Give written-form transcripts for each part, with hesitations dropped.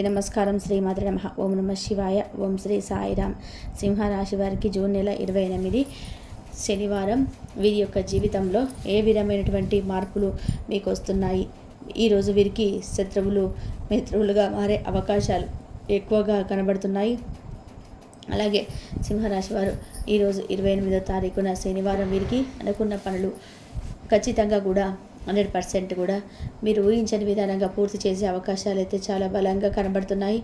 నమస్కారం. శ్రీమాత్రే నమః. ఓం నమ శివాయ. ఓం శ్రీ సాయిరామ్. సింహరాశి వారికి జూన్ నెల 28 శనివారం వీరి యొక్క జీవితంలో ఏ విధమైనటువంటి మార్పులు మీకు వస్తున్నాయి? ఈరోజు వీరికి శత్రువులు మిత్రులుగా మారే అవకాశాలు ఎక్కువగా కనబడుతున్నాయి. అలాగే సింహరాశి వారు ఈరోజు 28వ తారీఖున శనివారం వీరికి అనుకున్న పనులు ఖచ్చితంగా కూడా 100% కూడా మీరు ఊహించని విధానంగా పూర్తి చేసే అవకాశాలు అయితే చాలా బలంగా కనబడుతున్నాయి.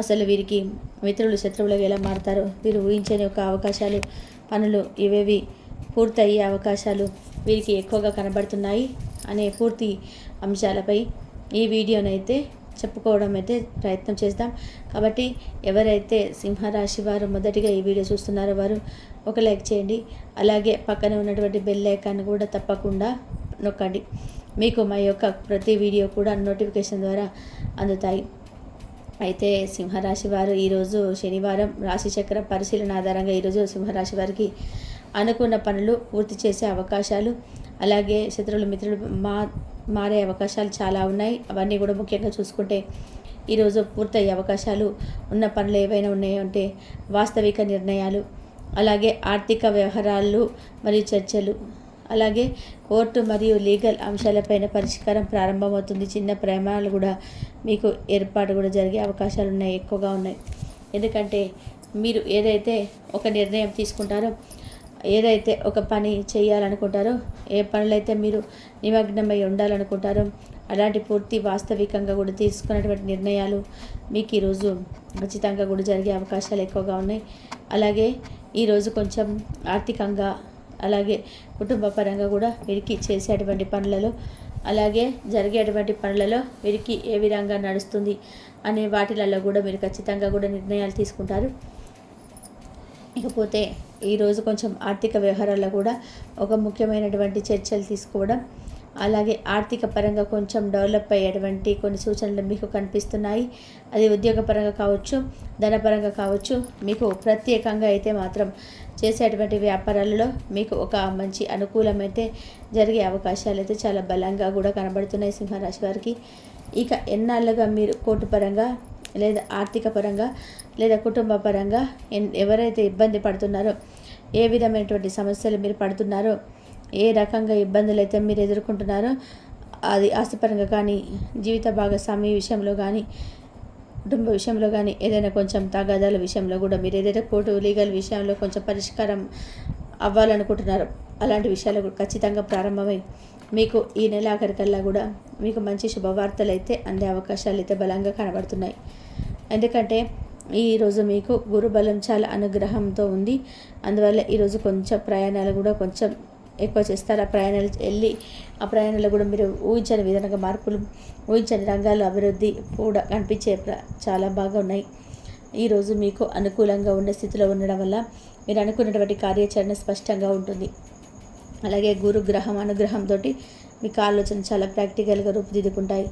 అసలు వీరికి మిత్రులు శత్రువులుగా ఎలా మారుతారో వీరు ఊహించని ఒక అవకాశాలు, పనులు ఇవేవి పూర్తయ్యే అవకాశాలు వీరికి ఎక్కువగా కనబడుతున్నాయి అనే పూర్తి అంశాలపై ఈ వీడియోనైతే చెప్పుకోవడం అయితే ప్రయత్నం చేద్దాం. కాబట్టి ఎవరైతే సింహరాశి వారు మొదటిగా ఈ వీడియో చూస్తున్నారో వారు ఒక లైక్ చేయండి. అలాగే పక్కన ఉన్నటువంటి బెల్ ఐకాన్ కూడా తప్పకుండా నొక్కండి. మీకు మా యొక్క ప్రతి వీడియో కూడా నోటిఫికేషన్ ద్వారా అందుతాయి. అయితే సింహరాశి వారు ఈరోజు శనివారం రాశిచక్ర పరిశీలన ఆధారంగా ఈరోజు సింహరాశి వారికి అనుకున్న పనులు పూర్తి చేసే అవకాశాలు, అలాగే శత్రువులు మిత్రులు మారే అవకాశాలు చాలా ఉన్నాయి. అవన్నీ కూడా ముఖ్యంగా చూసుకుంటే ఈరోజు పూర్తయ్యే అవకాశాలు ఉన్న పనులు ఏవైనా ఉన్నాయంటే వాస్తవిక నిర్ణయాలు, అలాగే ఆర్థిక వ్యవహారాలు మరియు చర్చలు, అలాగే కోర్టు మరియు లీగల్ అంశాలపైన పరిష్కారం ప్రారంభమవుతుంది. చిన్న ప్రమాణాలు కూడా మీకు ఏర్పాటు కూడా జరిగే అవకాశాలు ఉన్నాయి, ఎక్కువగా ఉన్నాయి. ఎందుకంటే మీరు ఏదైతే ఒక నిర్ణయం తీసుకుంటారో, ఏదైతే ఒక పని చేయాలనుకుంటారో, ఏ పనులైతే మీరు నిమగ్నమై ఉండాలనుకుంటారో అలాంటి పూర్తి వాస్తవికంగా కూడా తీసుకున్నటువంటి నిర్ణయాలు మీకు ఈరోజు ఖచ్చితంగా కూడా జరిగే అవకాశాలు ఎక్కువగా ఉన్నాయి. అలాగే ఈరోజు కొంచెం ఆర్థికంగా, అలాగే కుటుంబ పరంగా కూడా వీరికి చేసేటువంటి పనులలో, అలాగే జరిగేటువంటి పనులలో వీరికి ఏ విధంగా నడుస్తుంది అనే వాటిలలో కూడా మీరు ఖచ్చితంగా కూడా నిర్ణయాలు తీసుకుంటారు. ఇకపోతే ఈరోజు కొంచెం ఆర్థిక వ్యవహారాల్లో కూడా ఒక ముఖ్యమైనటువంటి చర్చలు తీసుకోవడం, అలాగే ఆర్థిక పరంగా కొంచెం డెవలప్ అయ్యేటువంటి కొన్ని సూచనలు మీకు కనిపిస్తున్నాయి. అది ఉద్యోగపరంగా కావచ్చు, ధనపరంగా కావచ్చు. మీకు ప్రత్యేకంగా అయితే మాత్రం చేసేటువంటి వ్యాపారాలలో మీకు ఒక మంచి అనుకూలమైతే జరిగే అవకాశాలు అయితే చాలా బలంగా కూడా కనబడుతున్నాయి సింహరాశి వారికి. ఇక ఎన్నాళ్ళుగా మీరు కోర్టు పరంగా, లేదా ఆర్థిక పరంగా, లేదా కుటుంబ పరంగా ఎవరైతే ఇబ్బంది పడుతున్నారో, ఏ విధమైనటువంటి సమస్యలు మీరు పడుతున్నారో, ఏ రకంగా ఇబ్బందులు అయితే మీరు ఎదుర్కొంటున్నారో, అది ఆస్తిపరంగా కానీ, జీవిత భాగస్వామి విషయంలో కానీ, కుటుంబ విషయంలో కానీ, ఏదైనా కొంచెం తగాదాల విషయంలో కూడా మీరు ఏదైతే కోర్టు లీగల్ విషయంలో కొంచెం పరిష్కారం అవ్వాలనుకుంటున్నారో అలాంటి విషయాలు కూడా ఖచ్చితంగా ప్రారంభమై మీకు ఈ నెల ఆఖరికల్లా కూడా మీకు మంచి శుభవార్తలు అయితే అందే అవకాశాలు అయితే బలంగా కనబడుతున్నాయి. ఎందుకంటే ఈరోజు మీకు గురు బలం చాలా అనుగ్రహంతో ఉంది. అందువల్ల ఈరోజు కొంచెం ప్రయాణాలు కూడా కొంచెం ఎక్కువ చేస్తారు. ఆ ప్రయాణాలు వెళ్ళి ఆ ప్రయాణాలు కూడా మీరు ఊహించని విధంగా మార్పులు, ఊహించని రంగాల్లో అభివృద్ధి కూడా కనిపించే చాలా బాగా ఉన్నాయి. ఈరోజు మీకు అనుకూలంగా ఉండే స్థితిలో ఉండడం వల్ల మీరు అనుకున్నటువంటి కార్యాచరణ స్పష్టంగా ఉంటుంది. అలాగే గురు గ్రహం అనుగ్రహంతో మీకు ఆలోచన చాలా ప్రాక్టికల్గా రూపుదిద్దుకుంటాయి.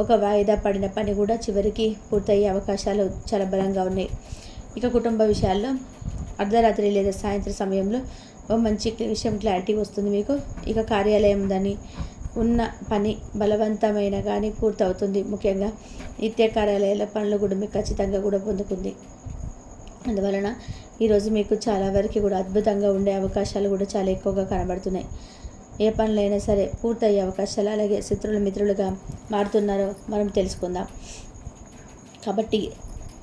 ఒక వాయిదా పడిన పని కూడా చివరికి పూర్తయ్యే అవకాశాలు చాలా బలంగా ఉన్నాయి. ఇక కుటుంబ విషయాల్లో అర్ధరాత్రి లేదా సాయంత్రం సమయంలో ఓ మంచి విషయం క్లారిటీ వస్తుంది మీకు. ఇక కార్యాలయం దాన్ని ఉన్న పని బలవంతమైన కానీ పూర్తవుతుంది. ముఖ్యంగా నిత్య కార్యాలయాల పనులు కూడా మీకు ఖచ్చితంగా కూడా పొందుకుంది. అందువలన ఈరోజు మీకు చాలా వరకు కూడా అద్భుతంగా ఉండే అవకాశాలు కూడా చాలా ఎక్కువగా కనబడుతున్నాయి. ఏ పనులైనా సరే పూర్తయ్యే అవకాశాలు, అలాగే శత్రువులు మిత్రులుగా మారుతున్నారో మనం తెలుసుకుందాం. కాబట్టి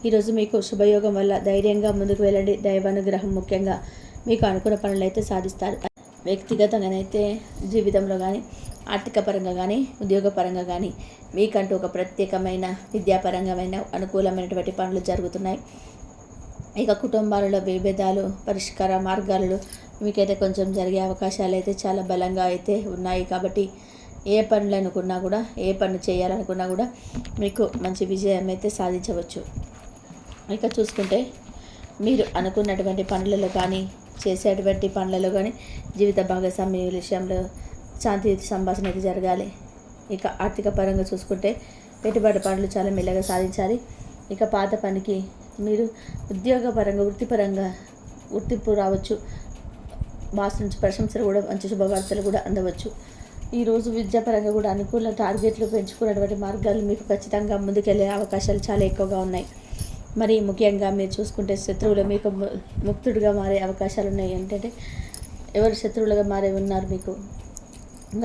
ఈరోజు మీకు శుభయోగం వల్ల ధైర్యంగా ముందుకు వెళ్ళండి. దైవానుగ్రహం ముఖ్యంగా మీకు అనుకున్న పనులు అయితే సాధిస్తారు. వ్యక్తిగతంగానైతే జీవితంలో కానీ, ఆర్థిక పరంగా కానీ, ఉద్యోగపరంగా కానీ మీకంటూ ఒక ప్రత్యేకమైన విద్యాపరంగమైన అనుకూలమైనటువంటి పనులు జరుగుతున్నాయి. ఇక కుటుంబాలలో విభేదాలు పరిష్కార మార్గాలలో మీకైతే కొంచెం జరిగే అవకాశాలు అయితే చాలా బలంగా అయితే ఉన్నాయి. కాబట్టి ఏ పనులు అనుకున్నా కూడా, ఏ పనులు చేయాలనుకున్నా కూడా మీకు మంచి విజయం అయితే సాధించవచ్చు. ఇక చూసుకుంటే మీరు అనుకున్నటువంటి పనులలో కానీ, చేసేటువంటి పనులలో కానీ జీవిత భాగస్వామి విషయంలో శాంతియుత సంభాషణ అయితే జరగాలి. ఇక ఆర్థిక పరంగా చూసుకుంటే పెట్టుబడి పనులు చాలా మెల్లగా సాధించాలి. ఇక పాత పనికి మీరు ఉద్యోగపరంగా, వృత్తిపరంగా గుర్తింపు రావచ్చు. బాస్ నుంచి ప్రశంసలు కూడా, మంచి శుభవార్తలు కూడా అందవచ్చు. ఈరోజు విద్యాపరంగా కూడా అనుకూల టార్గెట్లు పెంచుకున్నటువంటి మార్గాలు మీకు ఖచ్చితంగా ముందుకెళ్ళే అవకాశాలు చాలా ఎక్కువగా ఉన్నాయి. మరి ముఖ్యంగా మీరు చూసుకుంటే శత్రువులు మీకు ముక్తుడిగా మారే అవకాశాలు ఉన్నాయి. ఏంటంటే ఎవరు శత్రువులుగా మారే ఉన్నారు మీకు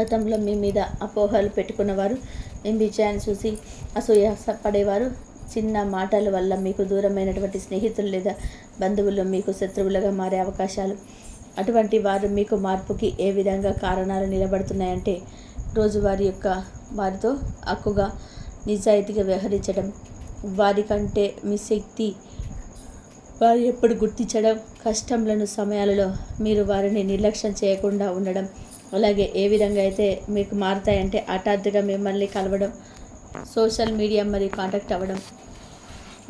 గతంలో మీ మీద అపోహలు పెట్టుకున్నవారు, మీ విజయాన్ని చూసి అసూయ పడేవారు, చిన్న మాటల వల్ల మీకు దూరమైనటువంటి స్నేహితులు లేదా బంధువులు మీకు శత్రువులుగా మారే అవకాశాలు. అటువంటి వారు మీకు మార్పుకి ఏ విధంగా కారణాలు నిలబడుతున్నాయంటే రోజువారీ యొక్క వారితో హక్కుగా నిజాయితీగా వ్యవహరించడం, వారికంటే మీ శక్తి వారు ఎప్పుడు గుర్తించడం, కష్టంలను సమయాలలో మీరు వారిని నిర్లక్ష్యం చేయకుండా ఉండడం. అలాగే ఏ విధంగా అయితే మీకు మారుతాయంటే హఠాత్తుగా మిమ్మల్ని కలవడం, సోషల్ మీడియా మరియు కాంటాక్ట్ అవ్వడం,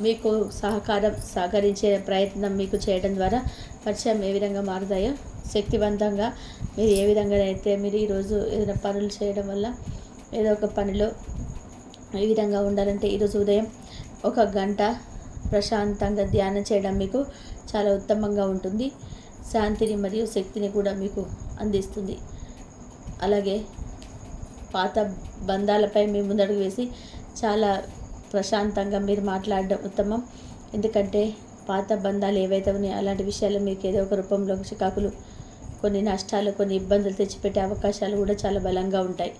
మీకు సహకరించే ప్రయత్నం మీకు చేయడం ద్వారా పరిచయం ఏ విధంగా మారుతాయో, శక్తివంతంగా మీరు ఏ విధంగా అయితే మీరు ఈరోజు ఏదైనా పనులు చేయడం వల్ల ఏదో ఒక పనిలో ఏ విధంగా ఉండాలంటే ఈరోజు ఉదయం 1 గంట ప్రశాంతంగా ధ్యానం చేయడం మీకు చాలా ఉత్తమంగా ఉంటుంది. శాంతిని మరియు శక్తిని కూడా మీకు అందిస్తుంది. అలాగే పాత బంధాలపై మీ ముందడుగు వేసి చాలా ప్రశాంతంగా మీరు మాట్లాడడం ఉత్తమం. ఎందుకంటే పాత బంధాలు ఏవైతే ఉన్నాయో అలాంటి విషయాలు మీకు ఏదో ఒక రూపంలో చికాకులు, కొన్ని నష్టాలు, కొన్ని ఇబ్బందులు తెచ్చిపెట్టే అవకాశాలు కూడా చాలా బలంగా ఉంటాయి.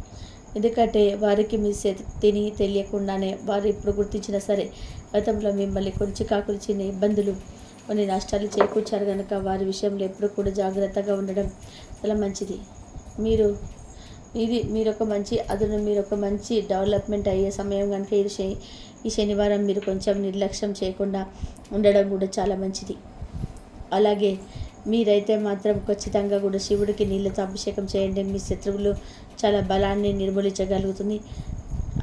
ఎందుకంటే వారికి మీ శక్తిని తెలియకుండానే వారు ఇప్పుడు గుర్తించినా సరే గతంలో మిమ్మల్ని కొన్ని చికాకులు, చిన్న ఇబ్బందులు, కొన్ని నష్టాలు చేకూర్చారు కనుక వారి విషయంలో ఎప్పుడు కూడా జాగ్రత్తగా ఉండడం చాలా మంచిది. మీరు ఒక మంచి అదును, మీరు ఒక మంచి డెవలప్మెంట్ అయ్యే సమయం కనుక ఈ శనివారం మీరు కొంచెం నిర్లక్ష్యం చేయకుండా ఉండడం కూడా చాలా మంచిది. అలాగే మీరైతే మాత్రం ఖచ్చితంగా కూడా శివుడికి నీళ్ళతో అభిషేకం చేయండి. మీ శత్రువులు చాలా బలాన్ని నిర్మూలించగలుగుతుంది.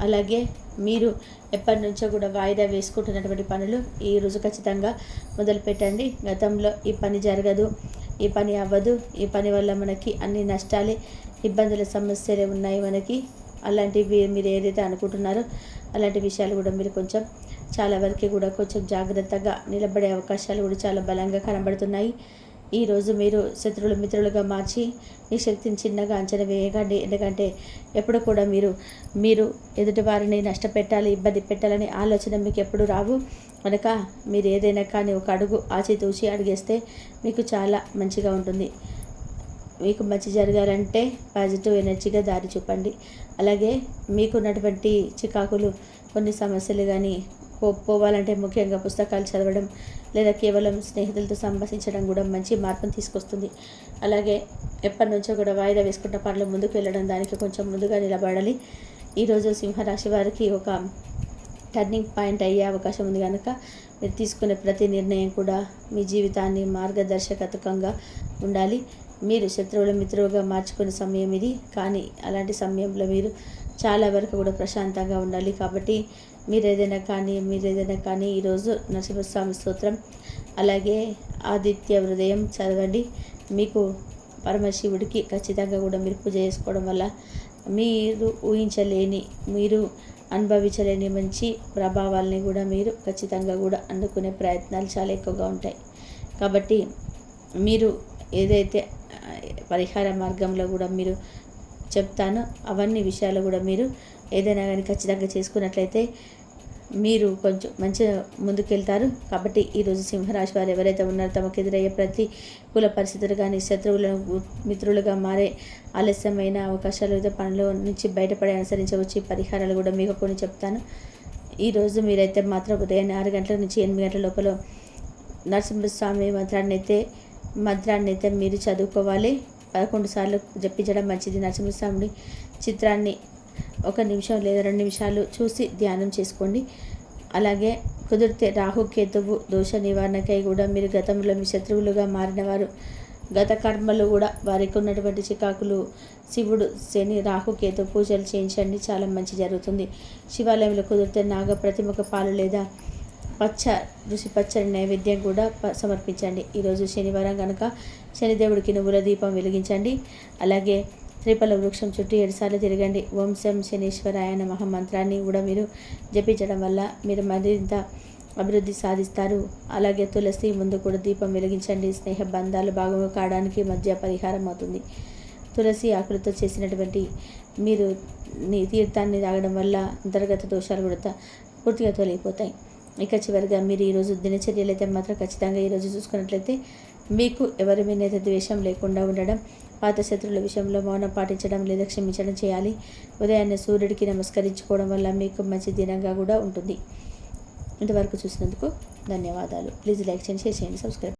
అలాగే మీరు ఎప్పటి నుంచో కూడా వాయిదా వేసుకుంటున్నటువంటి పనులు ఈ రోజు ఖచ్చితంగా మొదలుపెట్టండి. గతంలో ఈ పని జరగదు, ఈ పని అవ్వదు, ఈ పని వల్ల మనకి అన్ని నష్టాలే, ఇబ్బందుల సమస్యలే ఉన్నాయి మనకి, అలాంటివి మీరు ఏదైతే అనుకుంటున్నారో అలాంటి విషయాలు కూడా మీరు కొంచెం చాలా వరకు కూడా కొంచెం జాగ్రత్తగా నిలబడే అవకాశాలు కూడా చాలా బలంగా కనబడుతున్నాయి. ఈరోజు మీరు శత్రువులు మిత్రులుగా మార్చి మీ శక్తిని చిన్నగా అంచనా వేయకండి. ఎందుకంటే ఎప్పుడు కూడా మీరు ఎదుటి వారిని నష్టపెట్టాలి, ఇబ్బంది పెట్టాలని ఆలోచన మీకు ఎప్పుడు రావు. కనుక మీరు ఏదైనా కానీ ఒక అడుగు ఆచితూచి అడిగేస్తే మీకు చాలా మంచిగా ఉంటుంది. మీకు మంచి జరగాలంటే పాజిటివ్ ఎనర్జీగా దారి చూపండి. అలాగే మీకున్నటువంటి చికాకులు, కొన్ని సమస్యలు కానీ పోవాలంటే ముఖ్యంగా పుస్తకాలు చదవడం లేదా కేవలం స్నేహితులతో సంభాషించడం కూడా మంచి మార్పును తీసుకొస్తుంది. అలాగే ఎప్పటి నుంచో కూడా వాయిదా వేసుకుంటే పనులు ముందుకు వెళ్ళడం, దానికి కొంచెం ముందుగా నిలబడాలి. ఈరోజు సింహరాశి వారికి ఒక టర్నింగ్ పాయింట్ అయ్యే అవకాశం ఉంది కనుక మీరు తీసుకునే ప్రతి నిర్ణయం కూడా మీ జీవితాన్ని మార్గదర్శకత్వంగా ఉండాలి. మీరు శత్రువుల మిత్రులుగా మార్చుకునే సమయం ఇది. కానీ అలాంటి సమయంలో మీరు చాలా వరకు కూడా ప్రశాంతంగా ఉండాలి. కాబట్టి మీరు ఏదైనా కానీ ఈరోజు నరసింహస్వామి స్తోత్రం అలాగే ఆదిత్య హృదయం చదవండి. మీకు పరమశివుడికి ఖచ్చితంగా కూడా మీరు పూజ చేసుకోవడం వల్ల మీరు ఊహించలేని, మీరు అనుభవించలేని మంచి ప్రభావాలని కూడా మీరు ఖచ్చితంగా కూడా అందుకునే ప్రయత్నాలు చాలా ఎక్కువగా ఉంటాయి. కాబట్టి మీరు ఏదైతే పరిహార మార్గంలో కూడా మీరు చెప్తానో అవన్నీ విషయాలు కూడా మీరు ఏదైనా కానీ ఖచ్చితంగా చేసుకున్నట్లయితే మీరు కొంచెం మంచిగా ముందుకెళ్తారు. కాబట్టి ఈరోజు సింహరాశి వారు ఎవరైతే ఉన్నారో తమకు ఎదురయ్యే ప్రతికూల పరిస్థితులు కానీ శత్రువులను మిత్రులుగా మారే ఆలస్యమైన అవకాశాలు లేదా పనుల నుంచి బయటపడి అనుసరించవచ్చు పరిహారాలు కూడా మీకు కొన్ని చెప్తాను. ఈరోజు మీరైతే మాత్రం ఉదయం 6 గంటల నుంచి 8 గంటల లోపల నరసింహస్వామి మంత్రాన్ని అయితే మీరు చదువుకోవాలి. 11 సార్లు జపించడం మంచిది. నరసింహస్వామి చిత్రాన్ని 1 నిమిషం లేదా 2 నిమిషాలు చూసి ధ్యానం చేసుకోండి. అలాగే కుదిరితే రాహుకేతువు దోష నివారణకై కూడా మీరు గతంలో మీ శత్రువులుగా మారిన వారు గత కర్మలు కూడా వారికి ఉన్నటువంటి చికాకులు శివుడు, శని, రాహుకేతు పూజలు చేయించండి, చాలా మంచి జరుగుతుంది. శివాలయంలో కుదిరితే నాగ ప్రతిమకు పాలు లేదా పచ్చని నైవేద్యం కూడా సమర్పించండి. ఈరోజు శనివారం కనుక శనిదేవుడికి నువ్వుల దీపం వెలిగించండి. అలాగే త్రిపల వృక్షం చుట్టూ 7 సార్లు తిరగండి. ఓం శం శనీశ్వరాయ నమః మంత్రాన్ని కూడా మీరు జపించడం వల్ల మీరు మరింత అభివృద్ధి సాధిస్తారు. అలాగే తులసి ముందు కూడా దీపం వెలిగించండి. స్నేహ బంధాలు బాగా కావడానికి మధ్య పరిహారం అవుతుంది. తులసి ఆకులతో చేసినటువంటి మీరు తీర్థాన్ని తాగడం వల్ల అంతర్గత దోషాలు కూడా పూర్తిగా తొలగిపోతాయి. ఇక చివరిగా మీరు ఈరోజు దినచర్యలు అయితే మాత్రం ఖచ్చితంగా ఈరోజు చూసుకున్నట్లయితే మీకు ఎవరి మీద అయితే ద్వేషం లేకుండా ఉండడం, పాత శత్రువుల విషయంలో మౌనం పాటించడం లేదా క్షమించడం చేయాలి. ఉదయాన్నే సూర్యుడికి నమస్కరించుకోవడం వల్ల మీకు మంచి దినంగా కూడా ఉంటుంది. ఇంతవరకు చూసినందుకు ధన్యవాదాలు. ప్లీజ్ లైక్ చేయండి, షేర్ చేయండి, సబ్స్క్రైబ్.